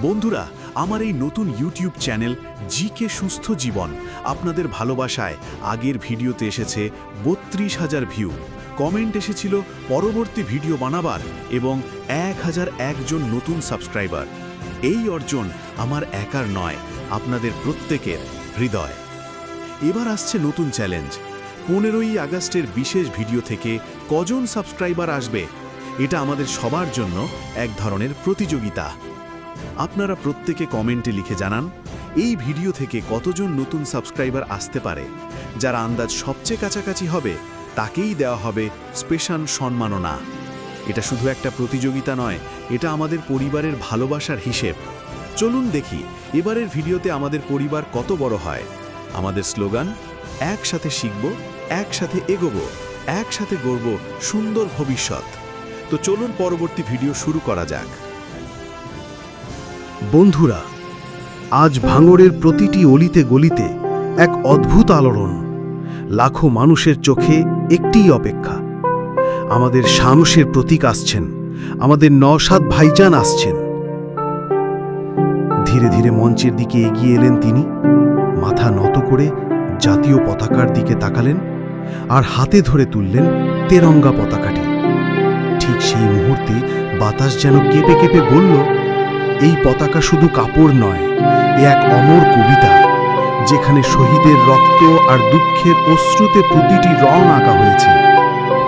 বন্ধুরা, আমার এই নতুন ইউটিউব চ্যানেল জিকে সুস্থ জীবন আপনাদের ভালোবাসায় আগের ভিডিওতে এসেছে ৩২,০০০ ভিউ, কমেন্ট এসেছিল পরবর্তী ভিডিও বানাবার এবং ১,০০১ জন নতুন সাবস্ক্রাইবার। এই অর্জন আমার একার নয়, আপনাদের প্রত্যেকের হৃদয়। এবার আসছে নতুন চ্যালেঞ্জ। ১৫ই আগস্টের বিশেষ ভিডিও থেকে কজন সাবস্ক্রাইবার আসবে, এটা আমাদের সবার জন্য এক ধরনের প্রতিযোগিতা। আপনারা প্রত্যেকে কমেন্টে লিখে জানান এই ভিডিও থেকে কতজন নতুন সাবস্ক্রাইবার আসতে পারে। যারা আন্দাজ সবচেয়ে কাছাকাছি হবে তাকেই দেওয়া হবে স্পেশাল সম্মাননা। এটা শুধু একটা প্রতিযোগিতা নয়, এটা আমাদের পরিবারের ভালোবাসার হিসেব। চলুন দেখি এবারের ভিডিওতে আমাদের পরিবার কত বড় হয়। আমাদের স্লোগান, একসাথে শিখব, একসাথে এগোবো, একসাথে গড়ব সুন্দর ভবিষ্যৎ। তো চলুন পরবর্তী ভিডিও শুরু করা যাক। বন্ধুরা, আজ ভাঙড়ের প্রতিটি অলিতে গলিতে এক অদ্ভুত আলোড়ন। লাখো মানুষের চোখে একটিই অপেক্ষা। আমাদের সাহসের প্রতীক আসছেন, আমাদের নওশাদ ভাইজান আসছেন। ধীরে ধীরে মঞ্চের দিকে এগিয়ে এলেন তিনি, মাথা নত করে জাতীয় পতাকার দিকে তাকালেন আর হাতে ধরে তুললেন তেরঙ্গা পতাকাটি। ঠিক সেই মুহূর্তে বাতাস যেন কেঁপে কেঁপে বলল, এই পতাকা শুধু কাপড় নয়, এ এক অমর কবিতা, যেখানে শহীদের রক্ত আর দুঃখের অশ্রুতে প্রতিটি রং আঁকা হয়েছে।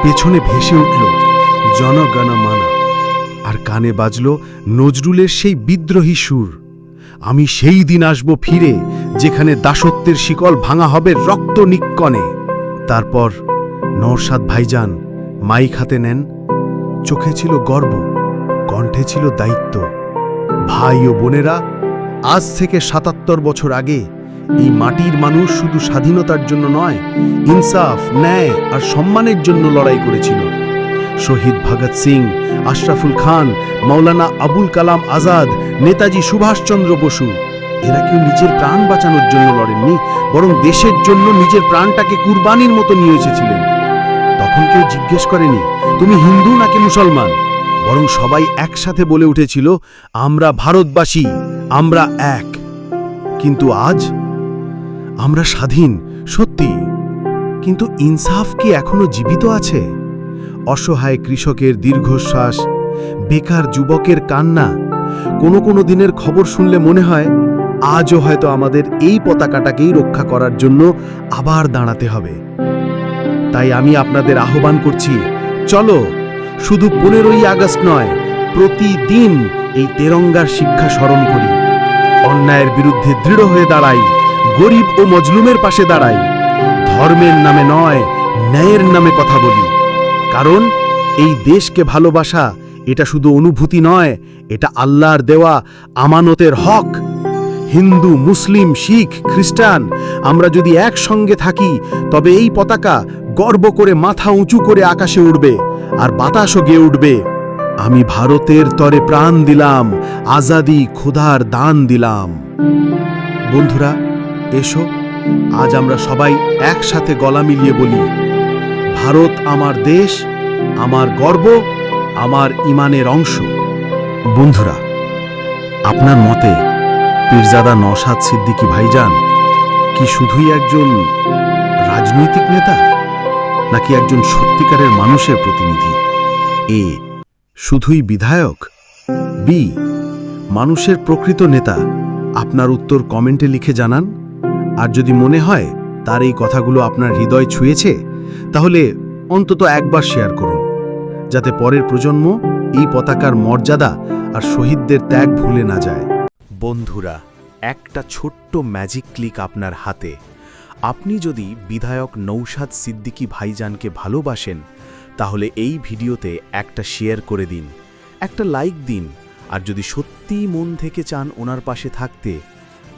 পেছনে ভেসে উঠল জনগণ মন, আর কানে বাজল নজরুলের সেই বিদ্রোহী সুর, আমি সেই দিন আসব ফিরে, যেখানে দাসত্বের শিকল ভাঙা হবে রক্ত নিক্কণে। তারপর নওশাদ ভাইজান মাইক হাতে নেন। চোখে ছিল গর্ব, কণ্ঠে ছিল দায়িত্ব। ভাই ও বোনেরা, আজ থেকে ৭৭ বছর আগে এই মাটির মানুষ শুধু স্বাধীনতার জন্য নয়, ইনসাফ, ন্যায় আর সম্মানের জন্য লড়াই করেছিল। শহীদ ভগৎ সিং, আশরাফুল খান, মাওলানা আবুল কালাম আজাদ, নেতাজি সুভাষচন্দ্র বসু, এরা কেউ নিজের প্রাণ বাঁচানোর জন্য লড়েননি, বরং দেশের জন্য নিজের প্রাণটাকে কুরবানির মতো নিয়ে এসেছিলেন। তখন কেউ জিজ্ঞেস করেনি তুমি হিন্দু নাকি মুসলমান, বরং সবাই একসাথে বলে উঠেছিল, আমরা ভারতবাসী, আমরা এক। কিন্তু আজ আমরা স্বাধীন সত্যি, কিন্তু ইনসাফ কি এখনো জীবিত আছে? অসহায় কৃষকের দীর্ঘশ্বাস, বেকার যুবকের কান্না, কোনো দিনের খবর শুনলে মনে হয় আজও হয়তো আমাদের এই পতাকাটাকেই রক্ষা করার জন্য আবার দাঁড়াতে হবে। তাই আমি আপনাদের আহ্বান করছি, চলো শুধু 15ই আগস্ট নয়, প্রতিদিন এই তেরঙ্গার শিক্ষা স্মরণ করি। অন্যায়ের বিরুদ্ধে দৃঢ় হয়ে দাঁড়াই, গরিব ও মজলুমের পাশে দাঁড়াই। ধর্মের নামে নয়, ন্যায়ের নামে কথা বলি। কারণ এই দেশকে ভালোবাসা এটা শুধু অনুভূতি নয়, এটা আল্লাহর দেওয়া আমানতের হক। হিন্দু, মুসলিম, শিখ, খ্রিস্টান, আমরা যদি একসঙ্গে থাকি তবে এই পতাকা গর্ব করে মাথা উঁচু করে আকাশে উড়বে আর বাতাসও গেয়ে উঠবে, আমি ভারতের তরে প্রাণ দিলাম, আজাদি খোদার দান দিলাম। বন্ধুরা, এসো আজ আমরা সবাই একসাথে গলা মিলিয়ে বলি, ভারত আমার দেশ, আমার গর্ব, আমার ইমানের অংশ। বন্ধুরা, আপনার মতে পীরজাদা নওশাদ সিদ্দিকী ভাইজান কি শুধুই একজন রাজনৈতিক নেতা, নাকি একজন সত্যিকারের মানুষের প্রতিনিধি? এ শুধুই বিধায়ক, বি মানুষের প্রকৃত নেতা? আপনার উত্তর কমেন্টে লিখে জানান। আর যদি মনে হয় তার এই কথাগুলো আপনার হৃদয় ছুঁয়েছে, তাহলে অন্তত একবার শেয়ার করুন, যাতে পরের প্রজন্ম এই পতাকার মর্যাদা আর শহীদদের ত্যাগ ভুলে না যায়। বন্ধুরা, একটা ছোট্ট ম্যাজিক ক্লিক আপনার হাতে। আপনি যদি বিধায়ক নওশাদ সিদ্দিকী ভাইজানকে ভালোবাসেন, তাহলে এই ভিডিওতে একটা শেয়ার করে দিন, একটা লাইক দিন। আর যদি সত্যিই মন থেকে চান ওনার পাশে থাকতে,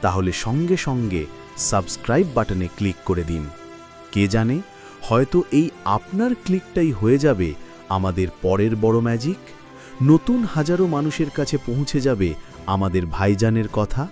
তাহলে সঙ্গে সঙ্গে সাবস্ক্রাইব বাটনে ক্লিক করে দিন। কে জানে, হয়তো এই আপনার ক্লিকটাই হয়ে যাবে আমাদের পরের বড় ম্যাজিক। নতুন হাজারো মানুষের কাছে পৌঁছে যাবে আমাদের ভাইজানের কথা।